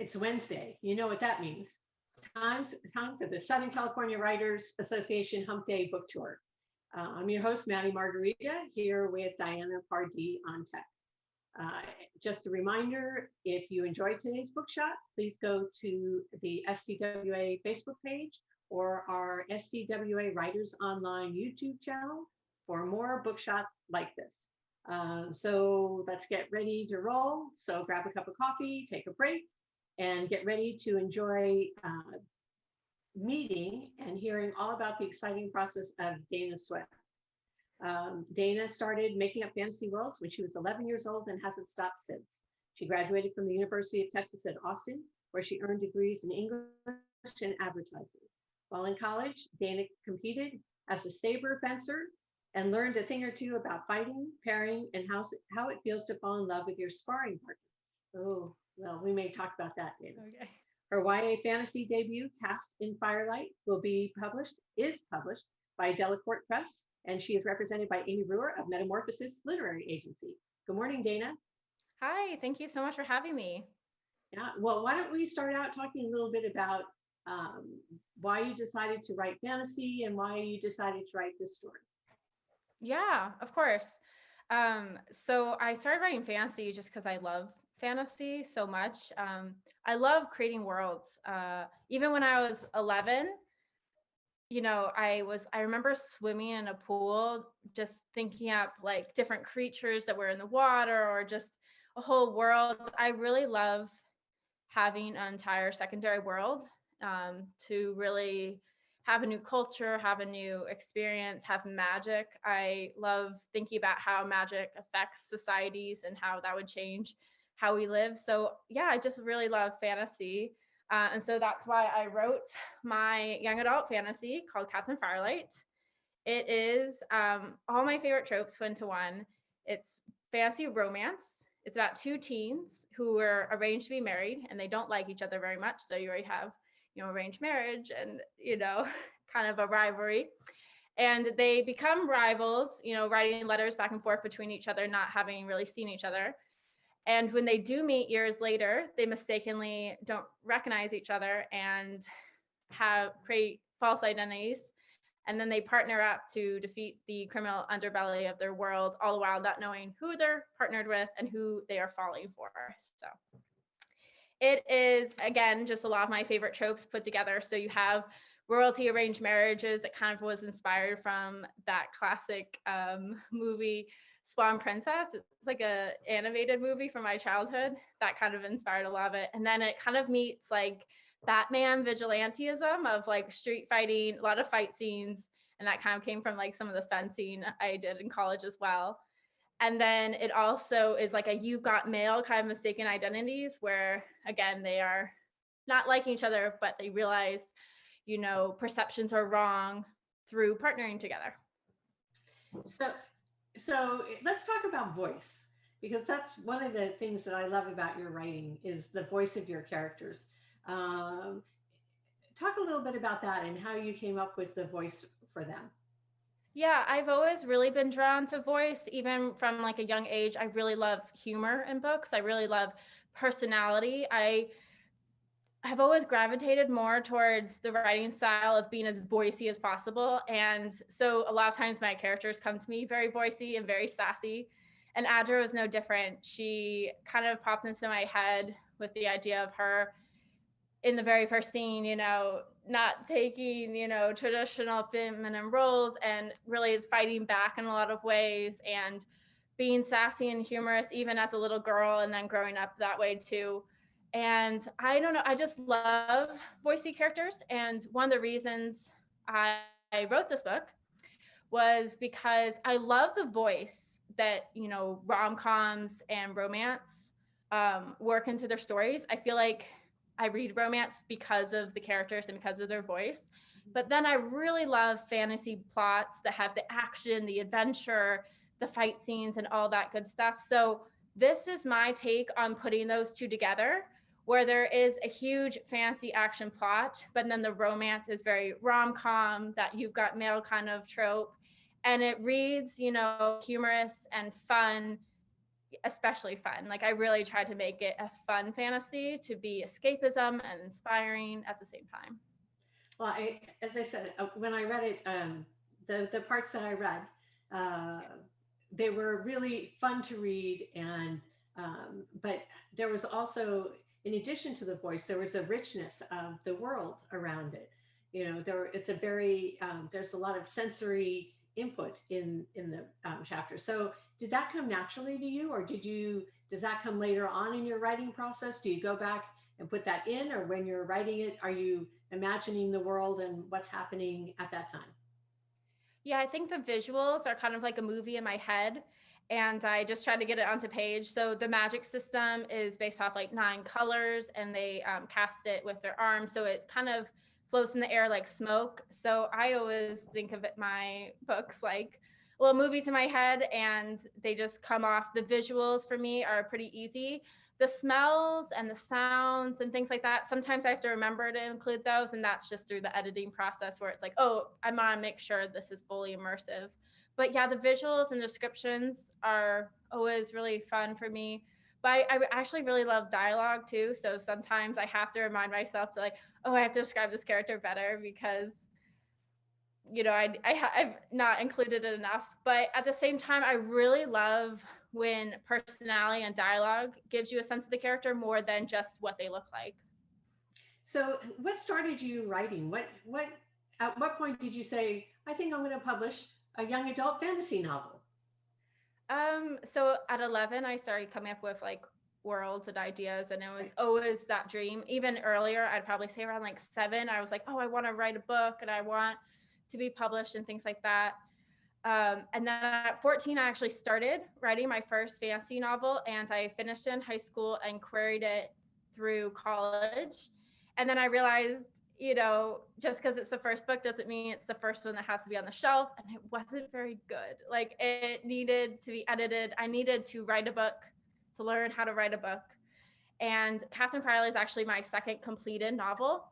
It's Wednesday. You know what that means. Time for the Southern California Writers Association Hump Day Book Tour. I'm your host, Maddie Margarita, here with Diana Pardee on tech. Just a reminder, if you enjoyed today's bookshot, please go to the SCWA Facebook page or our SCWA Writers Online YouTube channel for more bookshots like this. So let's get ready to roll. So grab a cup of coffee, take a break, and get ready to enjoy meeting and hearing all about the exciting process of Dana Swift. Dana started making up fantasy worlds when she was 11 years old and hasn't stopped since. She graduated from the University of Texas at Austin, where she earned degrees in English and advertising. While in college, Dana competed as a saber fencer and learned a thing or two about fighting, parrying, and how it feels to fall in love with your sparring partner. Oh, well, we may talk about that, Dana. Okay. Her YA fantasy debut, Cast in Firelight, is published by Delacorte Press, and she is represented by Amy Brewer of Metamorphosis Literary Agency. Good morning, Dana. Hi, thank you so much for having me. Yeah, well, why don't we start out talking a little bit about why you decided to write fantasy and why you decided to write this story. Yeah, of course. So I started writing fantasy just because I love fantasy so much. I love creating worlds. Even when I was 11, I remember swimming in a pool, just thinking up like different creatures that were in the water or just a whole world. I really love having an entire secondary world, to really have a new culture, have a new experience, have magic. I love thinking about how magic affects societies and how that would change how we live. So yeah, I just really love fantasy. And so that's why I wrote my young adult fantasy called Cast in Firelight. It is all my favorite tropes put into one. It's fantasy romance. It's about two teens who were arranged to be married and they don't like each other very much. So you already have, arranged marriage and, kind of a rivalry. And they become rivals, writing letters back and forth between each other, not having really seen each other. And when they do meet years later, they mistakenly don't recognize each other and create false identities. And then they partner up to defeat the criminal underbelly of their world, all the while not knowing who they're partnered with and who they are falling for. So it is, again, just a lot of my favorite tropes put together. So you have royalty arranged marriages. It kind of was inspired from that classic movie, Swan Princess. It's like a animated movie from my childhood that kind of inspired a lot of it. And then it kind of meets like Batman vigilantism of like street fighting, a lot of fight scenes. And that kind of came from like some of the fencing I did in college as well. And then it also is like a you've got mail kind of mistaken identities where, again, they are not liking each other, but they realize, perceptions are wrong through partnering together. So let's talk about voice, because that's one of the things that I love about your writing is the voice of your characters. Talk a little bit about that and how you came up with the voice for them. Yeah, I've always really been drawn to voice, even from like a young age. I really love humor in books. I really love personality. I have always gravitated more towards the writing style of being as voicey as possible. And so a lot of times my characters come to me very voicey and very sassy. And Adra was no different. She kind of popped into my head with the idea of her in the very first scene, not taking, traditional feminine roles and really fighting back in a lot of ways and being sassy and humorous, even as a little girl, and then growing up that way too. And I don't know, I just love voicey characters. And one of the reasons I wrote this book was because I love the voice that, rom-coms and romance work into their stories. I feel like I read romance because of the characters and because of their voice. But then I really love fantasy plots that have the action, the adventure, the fight scenes, and all that good stuff. So this is my take on putting those two together, where there is a huge fantasy action plot, but then the romance is very rom-com, that you've got mail kind of trope. And it reads, humorous and fun especially fun. Like I really tried to make it a fun fantasy to be escapism and inspiring at the same time. Well, as I said, when I read it, the parts that I read, uh, they were really fun to read, and but there was also, in addition to the voice, there was a richness of the world around it. You know, it's a very there's a lot of sensory input in the chapter. So, did that come naturally to you, or does that come later on in your writing process? Do you go back and put that in, or when you're writing it, are you imagining the world and what's happening at that time? Yeah, I think the visuals are kind of like a movie in my head, and I just tried to get it onto page. So the magic system is based off like 9 colors, and they cast it with their arms, so it kind of floats in the air like smoke. So I always think of my books like little movies in my head, and they just come off. The visuals for me are pretty easy. The smells and the sounds and things like that, sometimes I have to remember to include those, and that's just through the editing process where it's like, oh, I want to make sure this is fully immersive. But yeah, the visuals and descriptions are always really fun for me. But I actually really love dialogue too, so sometimes I have to remind myself to like, oh, I have to describe this character better because I've not included it enough. But at the same time, I really love when personality and dialogue gives you a sense of the character more than just what they look like. So, what started you writing? What at what point did you say, I think I'm going to publish a young adult fantasy novel? So at 11, I started coming up with like worlds and ideas, and it was Right. always that dream. Even earlier, I'd probably say around like 7, I was like, oh, I want to write a book and I want to be published and things like that. And then at 14, I actually started writing my first fantasy novel, and I finished it in high school and queried it through college. And then I realized, just because it's the first book doesn't mean it's the first one that has to be on the shelf. And it wasn't very good. Like it needed to be edited. I needed to write a book, to learn how to write a book. And Cats and Firelight is actually my second completed novel.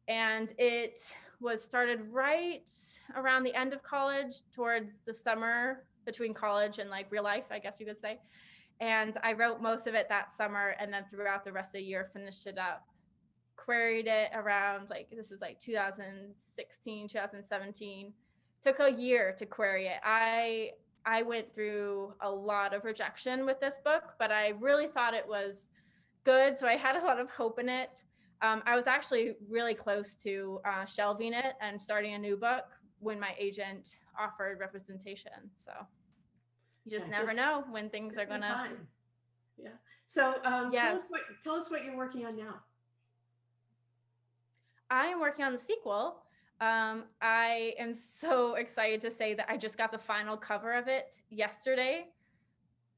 And it was started right around the end of college, towards the summer between college and like real life, I guess you could say. And I wrote most of it that summer, and then throughout the rest of the year finished it up. Queried it around like, this is like 2016, 2017. Took a year to query it. I went through a lot of rejection with this book, but I really thought it was good, so I had a lot of hope in it. I was actually really close to shelving it and starting a new book when my agent offered representation. So you Yeah, just never know when things are just in gonna. time. Yeah. So, Yes, tell us what you're working on now. I am working on the sequel. I am so excited to say that I just got the final cover of it yesterday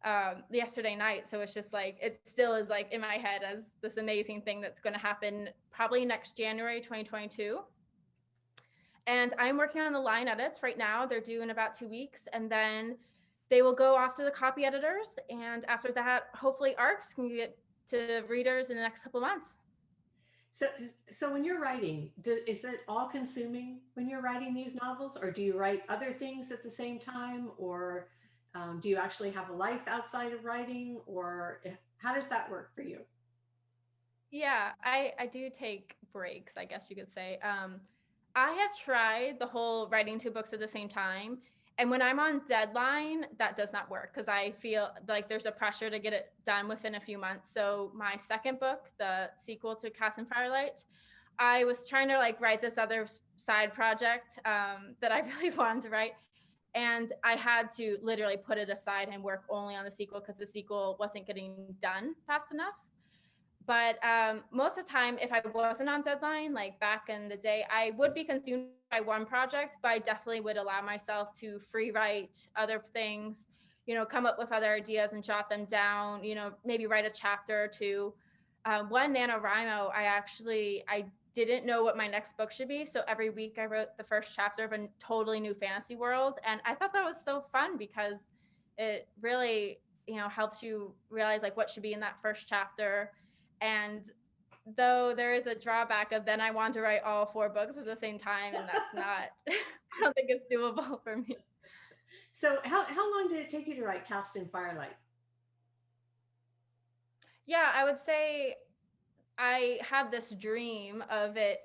night. So it's just like, it still is like in my head as this amazing thing that's going to happen probably next January 2022. And I'm working on the line edits right now. They're due in about 2 weeks, and then they will go off to the copy editors. And after that, hopefully ARCs can get to readers in the next couple of months. So, when you're writing, is it all consuming when you're writing these novels, or do you write other things at the same time, or do you actually have a life outside of writing, or how does that work for you? Yeah, I do take breaks, I guess you could say. I have tried the whole writing 2 books at the same time. And when I'm on deadline, that does not work because I feel like there's a pressure to get it done within a few months. So my second book, the sequel to Cast and Firelight, I was trying to like write this other side project that I really wanted to write. And I had to literally put it aside and work only on the sequel because the sequel wasn't getting done fast enough. But most of the time, if I wasn't on deadline, like back in the day, I would be consumed by one project, but I definitely would allow myself to free write other things, come up with other ideas and jot them down, maybe write a chapter or two. One NaNoWriMo, I didn't know what my next book should be. So every week I wrote the first chapter of a totally new fantasy world. And I thought that was so fun because it really, helps you realize like what should be in that first chapter. And though there is a drawback of then I want to write all 4 books at the same time, and that's not, I don't think it's doable for me. So, how long did it take you to write Cast in Firelight? Yeah, I would say I had this dream of it,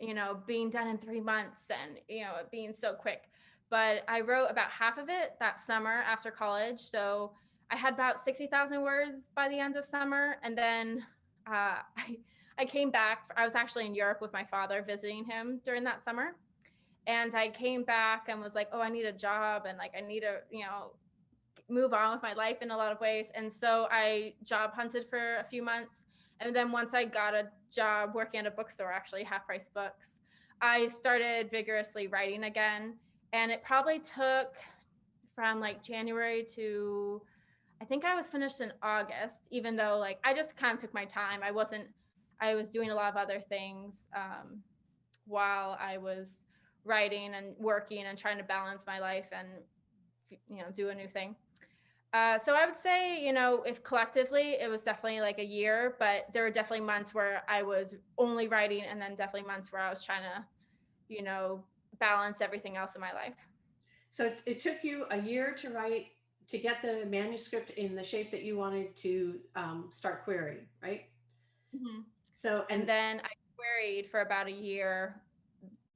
being done in 3 months and, it being so quick. But I wrote about half of it that summer after college. So I had about 60,000 words by the end of summer. And then I came back. I was actually in Europe with my father visiting him during that summer. And I came back and was like, oh, I need a job and like I need to, move on with my life in a lot of ways. And so I job hunted for a few months. And then once I got a job working at a bookstore, actually half price books, I started vigorously writing again. And it probably took from like January to, I think I was finished in August, even though like I just kind of took my time. I was doing a lot of other things while I was writing and working and trying to balance my life and, do a new thing. So I would say, if collectively it was definitely like a year, but there were definitely months where I was only writing and then definitely months where I was trying to, balance everything else in my life. So it took you a year to write, to get the manuscript in the shape that you wanted to start querying, right? Mm-hmm. So, And then I queried for about a year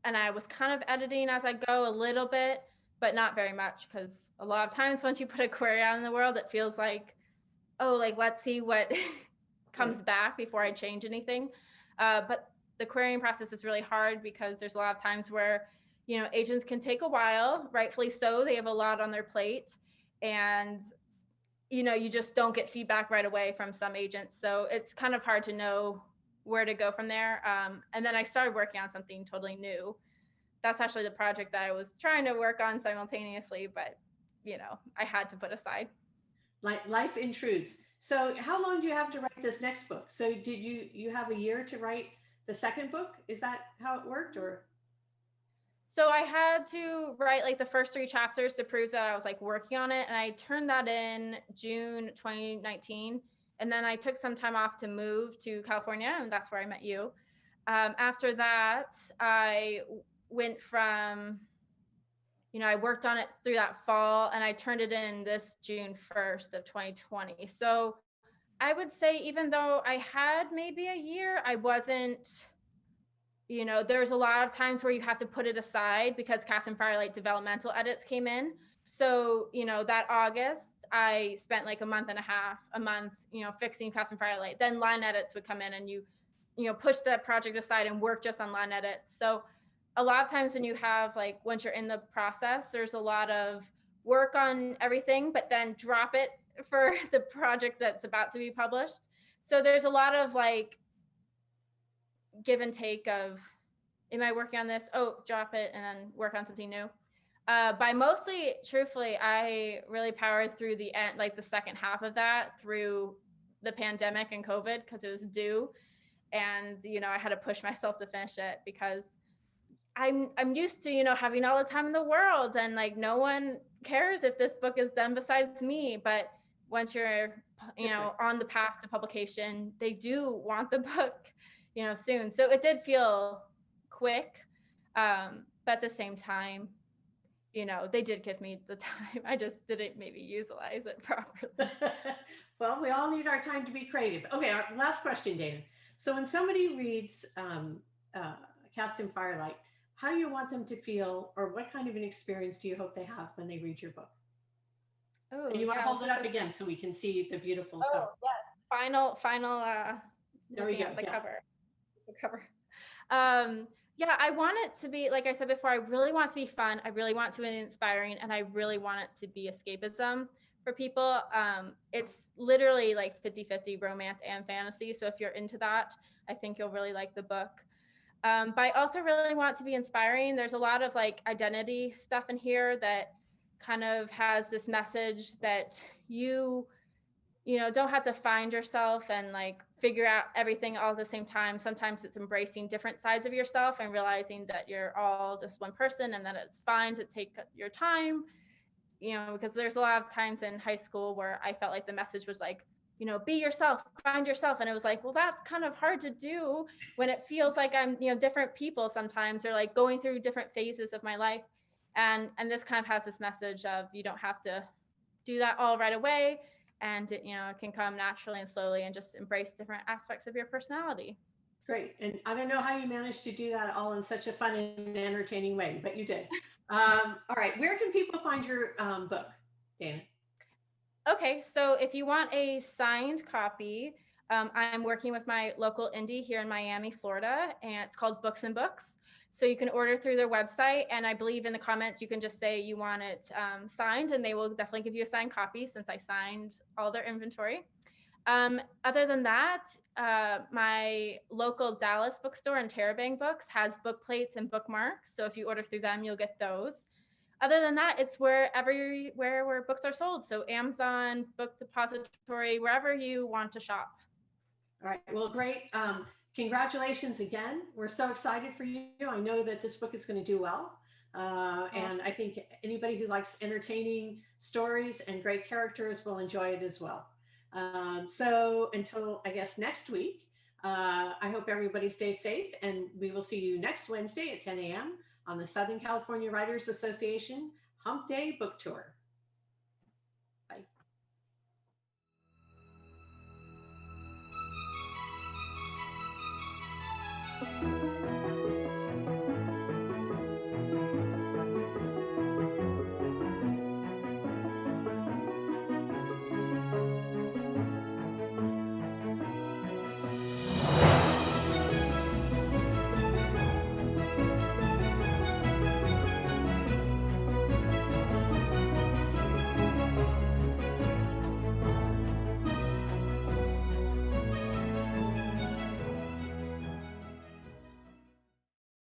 and I was kind of editing as I go a little bit, but not very much because a lot of times once you put a query out in the world, it feels like, oh, like let's see what comes right. back before I change anything. But the querying process is really hard because there's a lot of times where, agents can take a while, rightfully so. They have a lot on their plate. And, you just don't get feedback right away from some agents. So it's kind of hard to know where to go from there. And then I started working on something totally new. That's actually the project that I was trying to work on simultaneously, but, I had to put aside. Like life intrudes. So how long do you have to write this next book? So did you have a year to write the second book? Is that how it worked, or? So I had to write like the first 3 chapters to prove that I was like working on it. And I turned that in June 2019. And then I took some time off to move to California, and that's where I met you. After that, I went from, I worked on it through that fall and I turned it in this June 1st of 2020. So I would say, even though I had maybe a year, I wasn't, there's a lot of times where you have to put it aside because Cast and Firelight developmental edits came in. So, that August, I spent like a month, fixing Cast and Firelight. Then line edits would come in and push that project aside and work just on line edits. So a lot of times when you have like, once you're in the process, there's a lot of work on everything, but then drop it for the project that's about to be published. So there's a lot of like give and take of, am I working on this? Oh, drop it and then work on something new. By mostly, truthfully, I really powered through the end, like the second half of that through the pandemic and COVID because it was due. And, I had to push myself to finish it because I'm used to, having all the time in the world and like no one cares if this book is done besides me. But once you're, on the path to publication, they do want the book, soon. So it did feel quick. But at the same time, they did give me the time. I just didn't maybe utilize it properly. Well, we all need our time to be creative. Okay, our last question, Dana. So when somebody reads Cast in Firelight, how do you want them to feel, or what kind of an experience do you hope they have when they read your book? Oh, And you want to yeah. hold it up again so we can see the beautiful cover. Yes. Final, There we go. the cover. The cover. Yeah, I want it to be, like I said before, I really want it to be fun. I really want it to be inspiring, and I really want it to be escapism for people. It's literally like 50-50 romance and fantasy. So if you're into that, I think you'll really like the book. But I also really want it to be inspiring. There's a lot of like identity stuff in here that kind of has this message that you don't have to find yourself and like figure out everything all at the same time. Sometimes it's embracing different sides of yourself and realizing that you're all just one person and that it's fine to take your time, because there's a lot of times in high school where I felt like the message was like, be yourself, find yourself. And it was like, well, that's kind of hard to do when it feels like I'm, different people sometimes, or like going through different phases of my life. And this kind of has this message of, you don't have to do that all right away. and it can come naturally and slowly, and just embrace different aspects of your personality. Great. And I don't know how you managed to do that all in such a fun and entertaining way, but you did. All right. Where can people find your book, Dana? Okay, so if you want a signed copy, I'm working with my local indie here in Miami, Florida, and it's called Books and Books. So you can order through their website, and I believe in the comments you can just say you want it signed, and they will definitely give you a signed copy since I signed all their inventory. Other than that, my local Dallas bookstore and Terabang Books has book plates and bookmarks. So if you order through them, you'll get those. Other than that, it's where books are sold. So Amazon, Book Depository, wherever you want to shop. All right. Well, great. Congratulations again. We're so excited for you. I know that this book is going to do well. And I think anybody who likes entertaining stories and great characters will enjoy it as well. So until, I guess, next week, I hope everybody stays safe, and we will see you next Wednesday at 10 a.m. on the Southern California Writers Association Hump Day Book Tour. Bye.